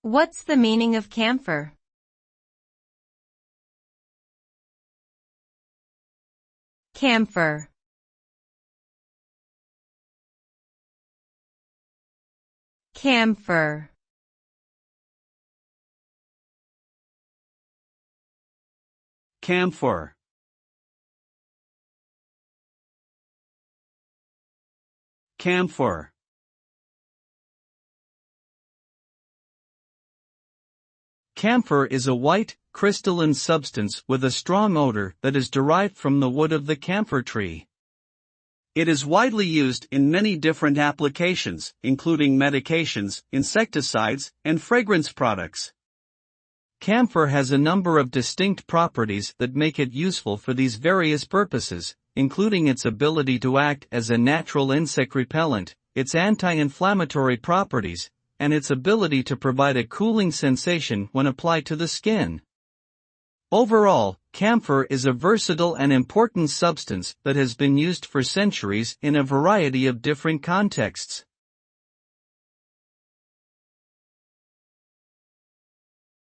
What's the meaning of camphor? Camphor. Camphor. Camphor. Camphor. Camphor is a white, crystalline substance with a strong odor that is derived from the wood of the camphor tree. It is widely used in many different applications, including medications, insecticides, and fragrance products. Camphor has a number of distinct properties that make it useful for these various purposes, including its ability to act as a natural insect repellent, its anti-inflammatory properties, and its ability to provide a cooling sensation when applied to the skin. Overall, camphor is a versatile and important substance that has been used for centuries in a variety of different contexts.